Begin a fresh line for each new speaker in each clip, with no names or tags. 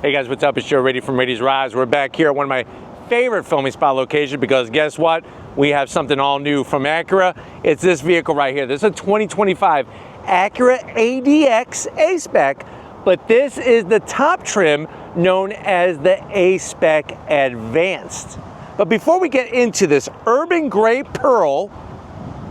Hey guys, what's up? It's Joe Raiti from Raiti's Rise. We're back here at one of my favorite filming spot locations because guess what? We have something all new from Acura. It's this vehicle right here. This is a 2025 Acura ADX A-Spec, but this is the top trim known as the A-Spec Advanced. But before we get into this urban gray pearl,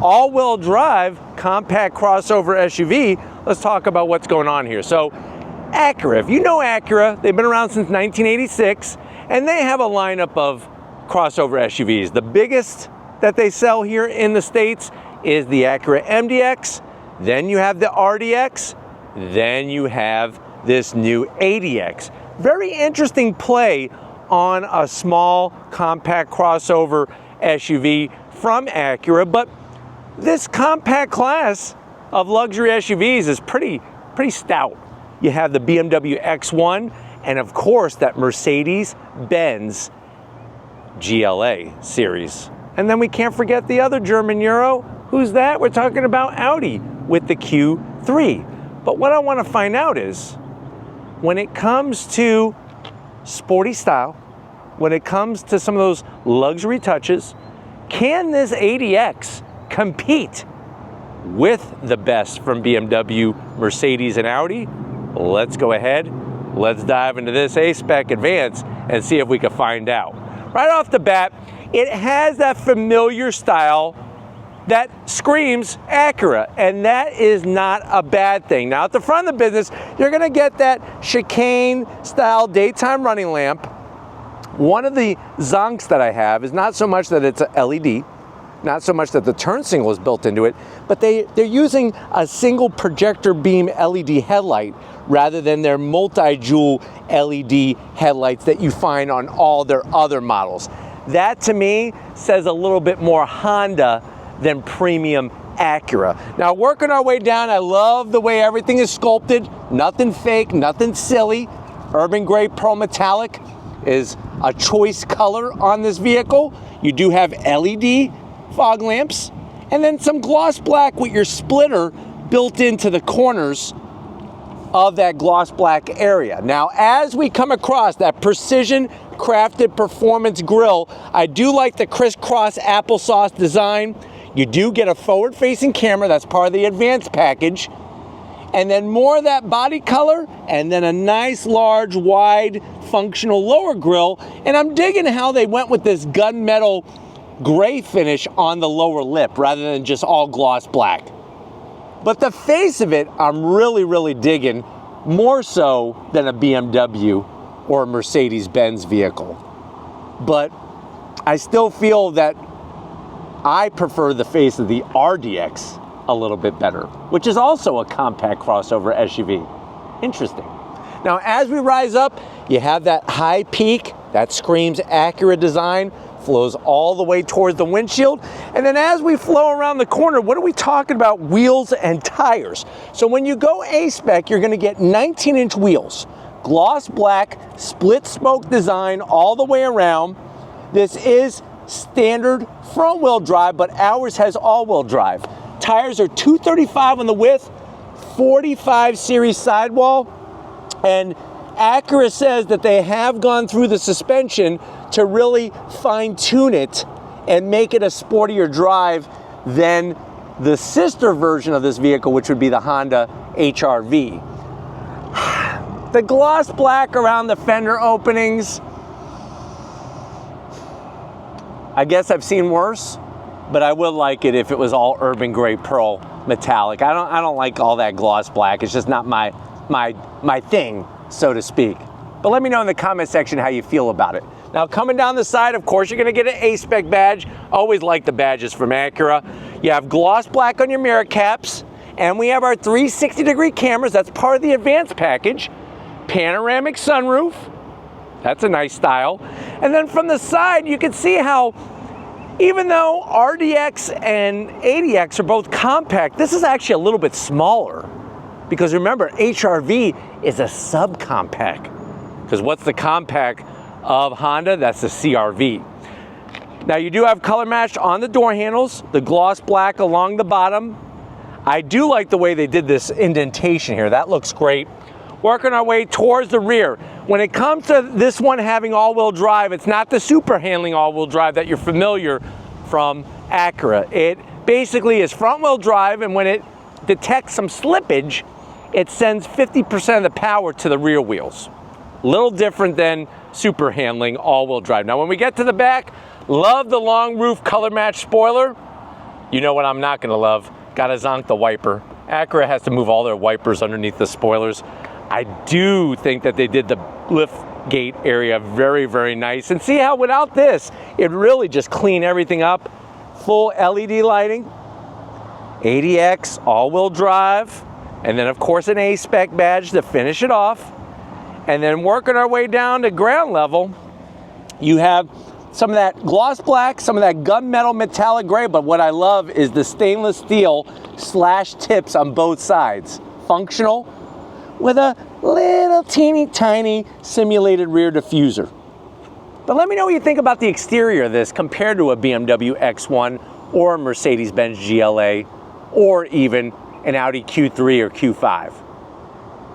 all-wheel drive compact crossover SUV, let's talk about what's going on here. So Acura, if you know Acura, they've been around since 1986, and they have a lineup of crossover SUVs. The biggest that they sell here in the States is the Acura MDX, then you have the RDX, then you have this new ADX. Very interesting play on a small compact crossover SUV from Acura, but this compact class of luxury SUVs is pretty stout. You have the BMW X1 and of course that Mercedes-Benz GLA series. And then we can't forget the other German Euro. Who's that? We're talking about Audi with the Q3. But what I want to find out is, when it comes to sporty style, when it comes to some of those luxury touches, can this ADX compete with the best from BMW, Mercedes, and Audi? Let's go ahead, let's dive into this A-Spec Advance and see if we can find out. Right off the bat, it has that familiar style that screams Acura, and that is not a bad thing. Now at the front of the business, you're gonna get that chicane style daytime running lamp. One of the zonks that I have is not so much that it's a LED, not so much that the turn signal is built into it, but they're using a single projector beam LED headlight rather than their multi-jewel LED headlights that you find on all their other models. That to me says a little bit more Honda than premium Acura. Now working our way down, I love the way everything is sculpted, nothing fake, nothing silly. Urban gray pearl metallic is a choice color on this vehicle. You do have LED fog lamps, and then some gloss black with your splitter built into the corners of that gloss black area. Now, as we come across that precision crafted performance grille, I do like the crisscross applesauce design. You do get a forward-facing camera, that's part of the advanced package, and then more of that body color, and then a nice, large, wide, functional lower grille. And I'm digging how they went with this gunmetal gray finish on the lower lip rather than just all gloss black. But the face of it, I'm really digging, more so than a BMW or a Mercedes-Benz vehicle. But I still feel that I prefer the face of the RDX a little bit better, which is also a compact crossover SUV. Interesting. Now, as we rise up, you have that high peak that screams Acura design, flows all the way towards the windshield. And then as we flow around the corner, what are we talking about? Wheels and tires. So when you go A-Spec, you're gonna get 19-inch wheels, gloss black, split spoke design all the way around. This is standard front wheel drive, but ours has all-wheel drive. Tires are 235 on the width, 45 series sidewall, and Acura says that they have gone through the suspension to really fine-tune it and make it a sportier drive than the sister version of this vehicle, which would be the Honda HR-V. The gloss black around the fender openings, I guess I've seen worse, but I would like it if it was all urban gray pearl metallic. I don't like all that gloss black. It's just not my thing, so to speak. But let me know in the comment section how you feel about it. Now coming down the side, of course, you're gonna get an A-Spec badge. Always like the badges from Acura. You have gloss black on your mirror caps, and we have our 360-degree cameras. That's part of the advanced package. Panoramic sunroof. That's a nice style. And then from the side, you can see how even though RDX and ADX are both compact, this is actually a little bit smaller. Because remember, HR-V is a subcompact. Because what's the compact of Honda? That's the CR-V. Now you do have color matched on the door handles, the gloss black along the bottom. I do like the way they did this indentation here. That looks great. working our way towards the rear. When it comes to this one having all-wheel drive, it's not the super handling all-wheel drive that you're familiar from Acura. It basically is front-wheel drive, and when it detects some slippage, it sends 50% of the power to the rear wheels. A little different than super handling all-wheel drive. Now when we get to the back, love the long roof color match spoiler. You know what I'm not gonna love? Gotta zonk the wiper. Acura has to move all their wipers underneath the spoilers. I do think that they did the lift gate area very, very nice. And see how without this, it really just cleaned everything up. Full LED lighting, ADX, all-wheel drive, and then of course an A-Spec badge to finish it off. And then working our way down to ground level, you have some of that gloss black, some of that gunmetal metallic gray, but what I love is the stainless steel slash tips on both sides. Functional with a little teeny tiny simulated rear diffuser. But let me know what you think about the exterior of this compared to a BMW X1 or a Mercedes-Benz GLA or even an Audi Q3 or Q5.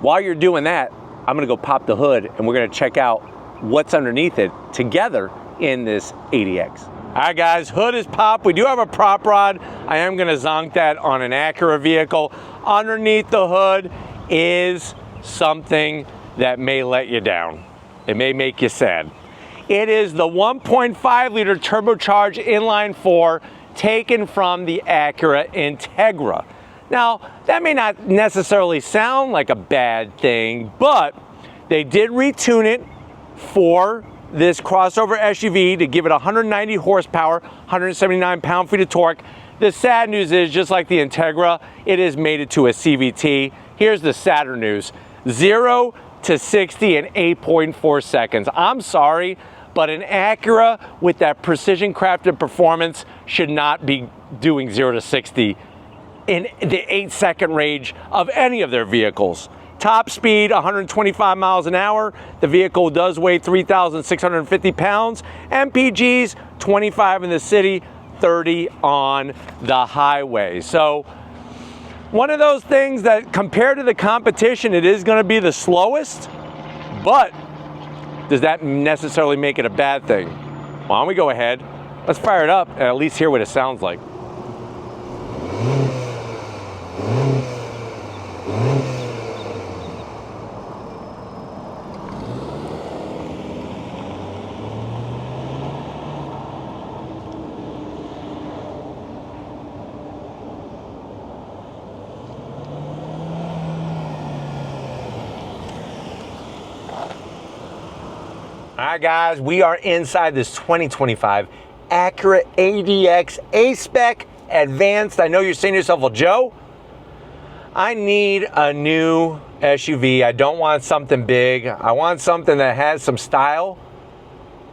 While you're doing that, I'm gonna go pop the hood and we're gonna check out what's underneath it together in this ADX. All right guys, hood is popped. We do have a prop rod. I am gonna zonk that on an Acura vehicle. Underneath the hood is something that may let you down. It may make you sad. It is the 1.5 liter turbocharged inline 4 taken from the Acura Integra. Now, that may not necessarily sound like a bad thing, but they did retune it for this crossover SUV to give it 190 horsepower, 179 pound-feet of torque. The sad news is, just like the Integra, it is mated to a CVT. Here's the sadder news. 0 to 60 in 8.4 seconds. I'm sorry, but an Acura with that precision crafted performance should not be doing 0 to 60 in the 8-second range of any of their vehicles. Top speed, 125 miles an hour. The vehicle does weigh 3,650 pounds. MPGs, 25 in the city, 30 on the highway. So one of those things that compared to the competition, it is gonna be the slowest, but does that necessarily make it a bad thing? Why don't we go ahead, let's fire it up and at least hear what it sounds like. All right, guys, we are inside this 2025 Acura ADX A-Spec Advanced. I know you're saying to yourself, well, Joe, I need a new SUV. I don't want something big. I want something that has some style.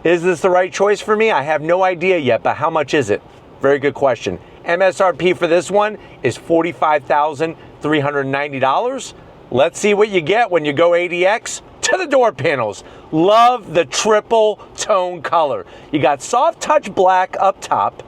Is this the right choice for me? I have no idea yet, but how much is it? Very good question. MSRP for this one is $45,390. Let's see what you get when you go ADX to the door panels. Love the triple tone color. You got soft touch black up top,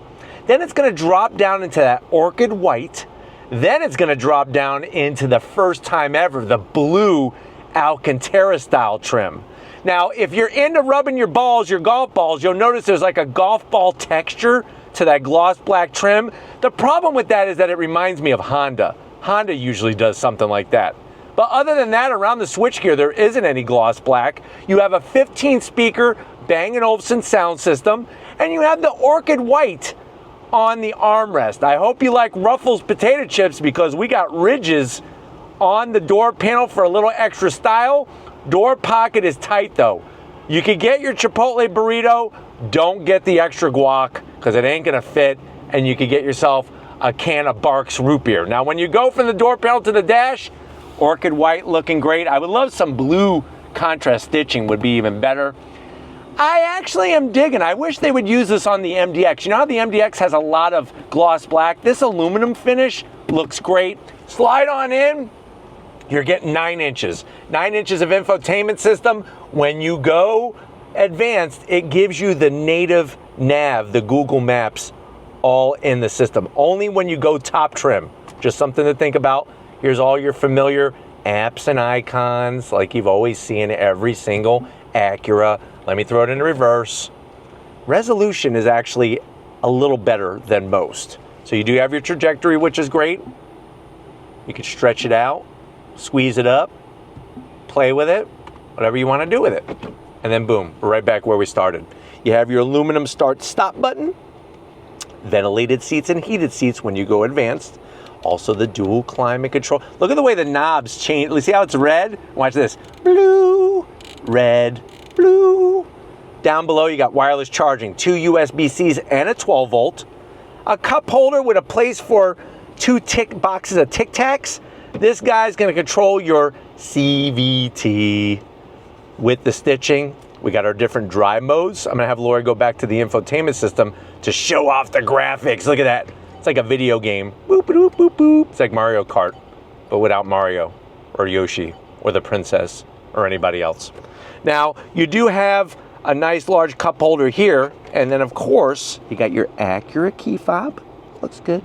then it's gonna drop down into that orchid white, then it's gonna drop down into the first time ever, the blue Alcantara style trim. Now, if you're into rubbing your balls, your golf balls, you'll notice there's like a golf ball texture to that gloss black trim. The problem with that is that it reminds me of Honda. Honda usually does something like that. But other than that, around the switchgear, there isn't any gloss black. You have a 15-speaker Bang & Olufsen sound system, and you have the orchid white on the armrest. I hope you like Ruffles potato chips because we got ridges on the door panel for a little extra style. Door pocket is tight though. You can get your Chipotle burrito, don't get the extra guac because it ain't gonna fit, and you can get yourself a can of Barks root beer. Now when you go from the door panel to the dash, orchid white looking great. I would love some blue contrast stitching, would be even better. I actually am digging. I wish they would use this on the MDX. You know how the MDX has a lot of gloss black? This aluminum finish looks great. Slide on in, you're getting 9 inches. 9 inches of infotainment system. When you go advanced, it gives you the native nav, the Google Maps, all in the system. Only when you go top trim. Just something to think about. Here's all your familiar apps and icons like you've always seen every single Acura. Let me throw it into reverse. Resolution is actually a little better than most. So you do have your trajectory, which is great. You can stretch it out, squeeze it up, play with it, whatever you want to do with it. And then boom, we're right back where we started. You have your aluminum start-stop button, ventilated seats and heated seats when you go advanced. Also the dual climate control. Look at the way the knobs change. See how it's red? Watch this. Blue, red, blue. Down below you got wireless charging, 2 USB-Cs and a 12 volt. A cup holder with a place for 2 boxes of Tic Tacs. This guy's gonna control your CVT. With the stitching, we got our different drive modes. I'm gonna have Lori go back to the infotainment system to show off the graphics. Look at that. It's like a video game. Boop, boop, boop, boop. It's like Mario Kart, but without Mario or Yoshi or the princess or anybody else. Now, you do have a nice large cup holder here, and then of course, you got your Acura key fob. Looks good.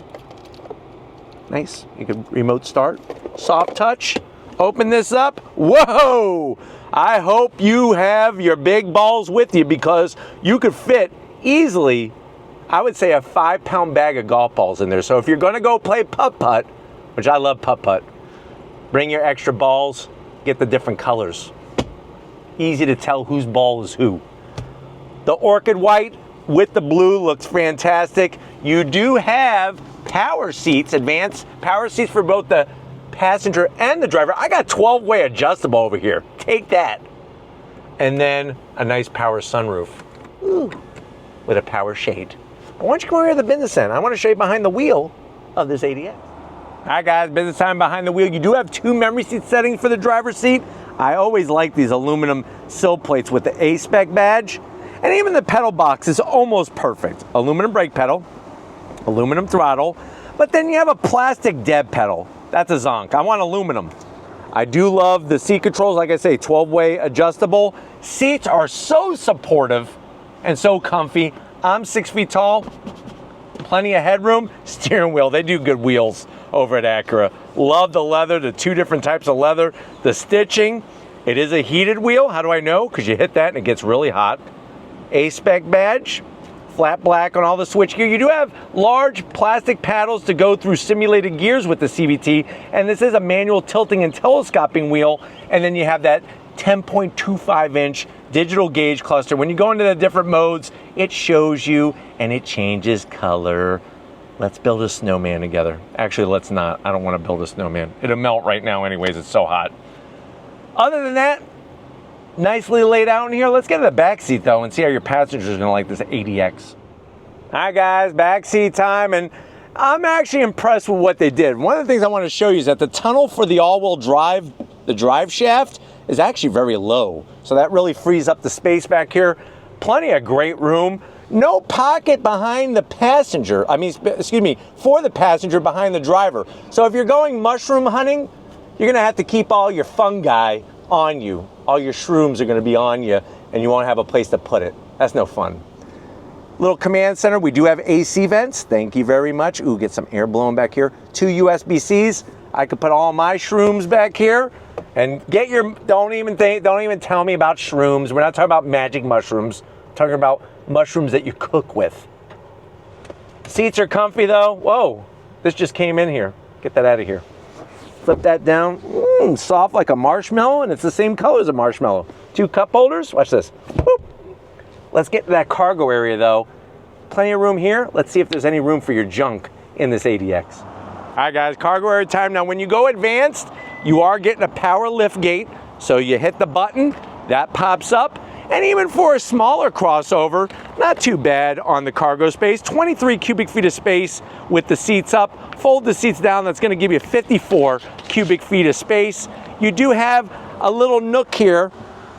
Nice. You can remote start. Soft touch. Open this up. Whoa! I hope you have your big balls with you because you could fit easily, I would say, a 5-pound bag of golf balls in there. So if you're gonna go play putt-putt, which I love putt-putt, bring your extra balls, get the different colors. Easy to tell whose ball is who. The orchid white with the blue looks fantastic. You do have power seats, advanced power seats for both the passenger and the driver. I got 12-way adjustable over here. Take that. And then a nice power sunroof. Ooh, with a power shade. But why don't you come over here to the business end? I want to show you behind the wheel of this ADX. All right, guys, business time behind the wheel. You do have 2 memory seat settings for the driver's seat. I always like these aluminum sill plates with the A-Spec badge. And even the pedal box is almost perfect. Aluminum brake pedal, aluminum throttle, but then you have a plastic dead pedal. That's a zonk. I want aluminum. I do love the seat controls. Like I say, 12-way adjustable. Seats are so supportive and so comfy. I'm 6 feet tall, plenty of headroom. Steering wheel, they do good wheels over at Acura. Love the leather, the 2 different types of leather. The stitching, it is a heated wheel. How do I know? Because you hit that and it gets really hot. A-Spec badge, flat black on all the switchgear. You do have large plastic paddles to go through simulated gears with the CVT, and this is a manual tilting and telescoping wheel, and then you have that 10.25-inch digital gauge cluster. When you go into the different modes, it shows you and it changes color. Let's build a snowman together. Actually, let's not. I don't want to build a snowman. It'll melt right now anyways, it's so hot. Other than that, nicely laid out in here. Let's get to the back seat though and see how your passengers are gonna like this ADX. All right guys, back seat time, and I'm actually impressed with what they did. One of the things I want to show you is that the tunnel for the all-wheel drive, the drive shaft, is actually very low. So that really frees up the space back here. Plenty of great room. No pocket behind the passenger. For the passenger behind the driver. So if you're going mushroom hunting, you're gonna have to keep all your fungi on you. All your shrooms are gonna be on you and you won't have a place to put it. That's no fun. Little command center, we do have AC vents. Thank you very much. Ooh, get some air blowing back here. 2 USB-Cs. I could put all my shrooms back here and get your, don't even tell me about shrooms. We're not talking about magic mushrooms. We're talking about mushrooms that you cook with. Seats are comfy though. Whoa, this just came in here. Get that out of here. Flip that down, soft like a marshmallow, and it's the same color as a marshmallow. 2 cup holders, watch this. Boop. Let's get to that cargo area though. Plenty of room here. Let's see if there's any room for your junk in this ADX. All right guys, cargo area time. Now when you go advanced, you are getting a power lift gate. So you hit the button, that pops up. And even for a smaller crossover, not too bad on the cargo space. 23 cubic feet of space with the seats up. Fold the seats down, that's gonna give you 54 cubic feet of space. You do have a little nook here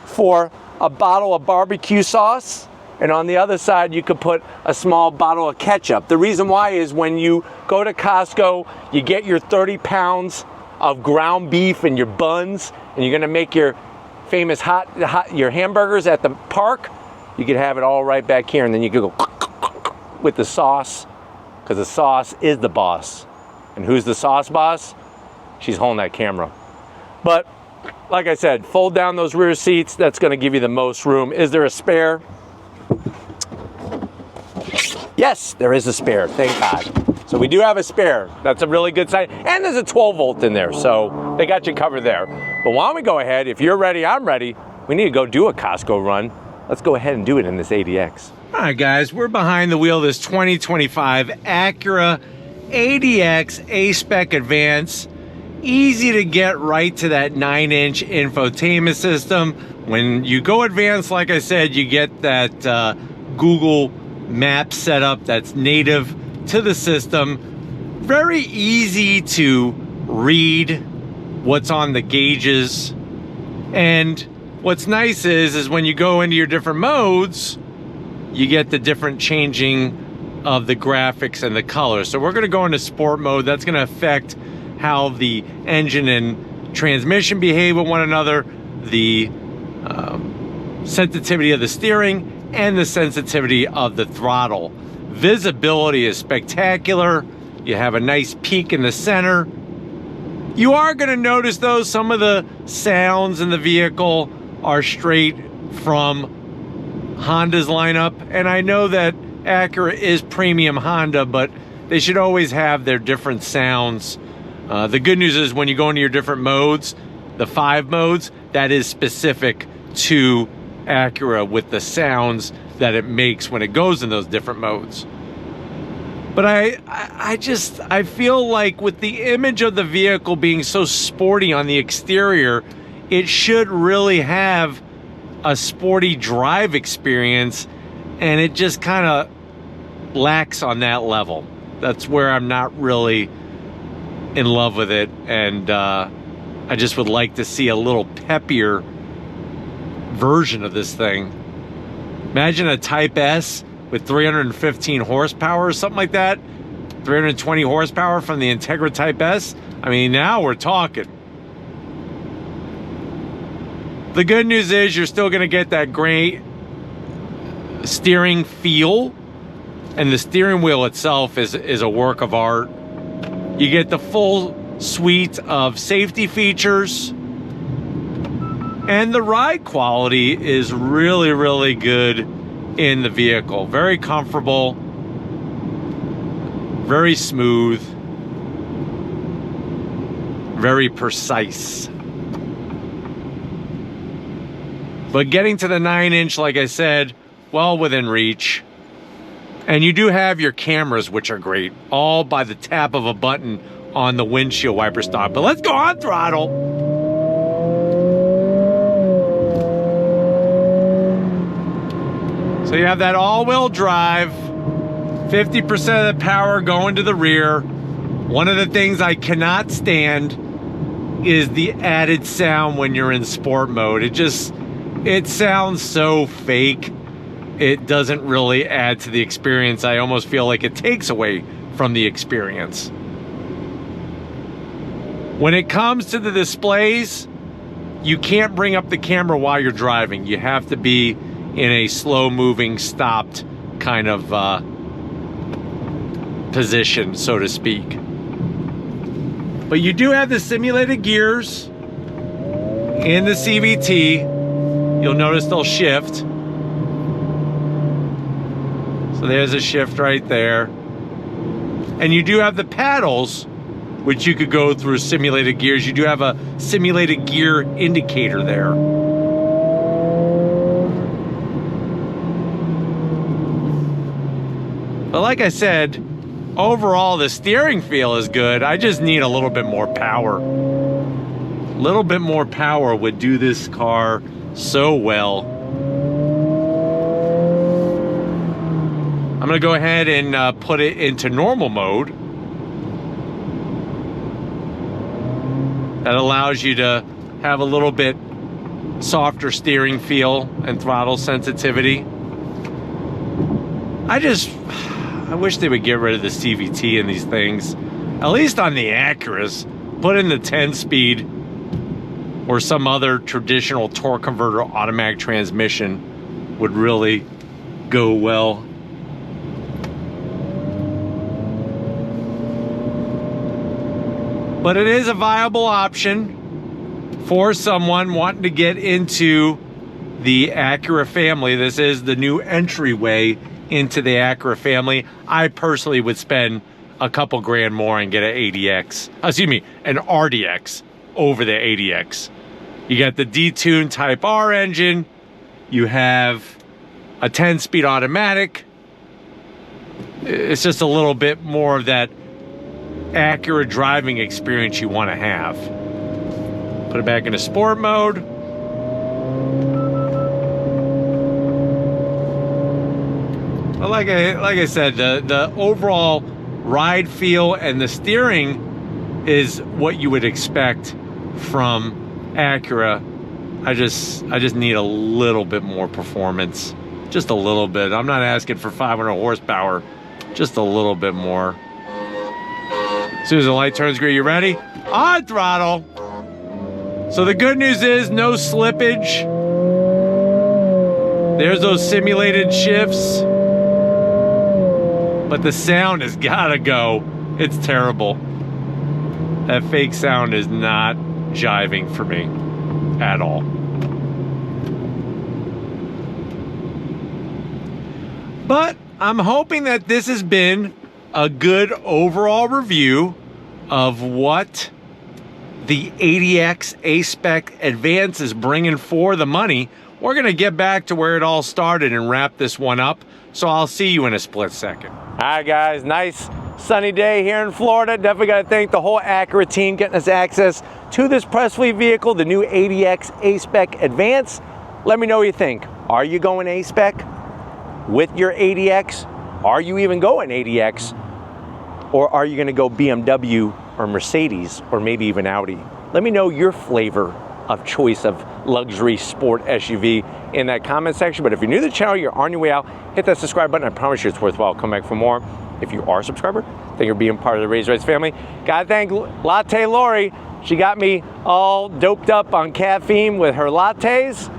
for a bottle of barbecue sauce. And on the other side, you could put a small bottle of ketchup. The reason why is when you go to Costco, you get your 30 pounds of ground beef and your buns, and you're gonna make your famous your hamburgers at the park. You could have it all right back here, and then you could go with the sauce, because the sauce is the boss. And who's the sauce boss? She's holding that camera. But like I said, fold down those rear seats. That's going to give you the most room. Is there a spare? Yes, there is a spare, thank God. So we do have a spare. That's a really good sign. And there's a 12 volt in there, so they got you covered there. But why don't we go ahead, if you're ready, I'm ready. We need to go do a Costco run. Let's go ahead and do it in this ADX. All right, guys, we're behind the wheel of this 2025 Acura ADX A-Spec Advance. Easy to get right to that 9-inch infotainment system. When you go advanced, like I said, you get that Google Maps setup that's native to the system. Very easy to read what's on the gauges. And what's nice is when you go into your different modes, you get the different changing of the graphics and the colors. So we're gonna go into sport mode. That's gonna affect how the engine and transmission behave with one another, the sensitivity of the steering, and the sensitivity of the throttle. Visibility is spectacular. You have a nice peak in the center. You are going to notice, though, some of the sounds in the vehicle are straight from Honda's lineup. And I know that Acura is premium Honda, but they should always have their different sounds. The good news is when you go into your different modes, the 5 modes, that is specific to Acura with the sounds that it makes when it goes in those different modes. But I feel like with the image of the vehicle being so sporty on the exterior, it should really have a sporty drive experience, and it just kind of lacks on that level. That's where I'm not really in love with it, and I just would like to see a little peppier version of this thing. Imagine a Type S with 315 horsepower or something like that. 320 horsepower from the Integra Type S. I mean, now we're talking. The good news is you're still gonna get that great steering feel, and the steering wheel itself is a work of art. You get the full suite of safety features, and the ride quality is really, really good in the vehicle. Very comfortable, very smooth, very precise. But getting to the 9-inch, like I said, well within reach. And you do have your cameras, which are great, all by the tap of a button on the windshield wiper stop. But let's go on throttle. So you have that all-wheel drive, 50% of the power going to the rear. One of the things I cannot stand is the added sound when you're in sport mode. It sounds so fake. It doesn't really add to the experience. I almost feel like it takes away from the experience. When it comes to the displays, you can't bring up the camera while you're driving. You have to be in a slow-moving, stopped kind of position, so to speak. But you do have the simulated gears in the CVT. You'll notice they'll shift. So there's a shift right there. And you do have the paddles, which you could go through simulated gears. You do have a simulated gear indicator there. But like I said, overall the steering feel is good. I just need a little bit more power. A little bit more power would do this car so well. I'm gonna go ahead and put it into normal mode. That allows you to have a little bit softer steering feel and throttle sensitivity. I wish they would get rid of the CVT in these things. At least on the Acuras, put in the 10-speed or some other traditional torque converter automatic transmission would really go well. But it is a viable option for someone wanting to get into the Acura family. This is the new entryway into the Acura family. I personally would spend a couple grand more and get an ADX, excuse me, an RDX over the ADX. You got the detuned Type R engine. You have a 10-speed automatic. It's just a little bit more of that Acura driving experience you want to have. Put it back into sport mode. But like I said, the overall ride feel and the steering is what you would expect from Acura. I just need a little bit more performance, just a little bit. I'm not asking for 500 horsepower, just a little bit more. As soon as the light turns green, you ready? On throttle. So the good news is no slippage. There's those simulated shifts. But the sound has gotta go. It's terrible. That fake sound is not jiving for me at all. But I'm hoping that this has been a good overall review of what the ADX A-Spec Advance is bringing for the money. We're gonna get back to where it all started and wrap this one up. So I'll see you in a split second. All right, guys, nice sunny day here in Florida. Definitely got to thank the whole Acura team getting us access to this press fleet vehicle, the new ADX A-Spec Advance. Let me know what you think. Are you going A-Spec with your ADX? Are you even going ADX? Or are you going to go BMW or Mercedes or maybe even Audi? Let me know your flavor of choice of luxury sport SUV in that comment section. But if you're new to the channel, you're on your way out, hit that subscribe button. I promise you it's worthwhile. Come back for more. If you are a subscriber, thank you for being part of the Raised Rights family. Gotta thank Latte Lori. She got me all doped up on caffeine with her lattes.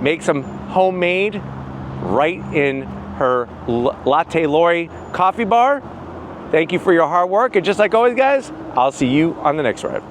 Make some homemade right in her Latte Lori coffee bar. Thank you for your hard work. And just like always, guys, I'll see you on the next ride.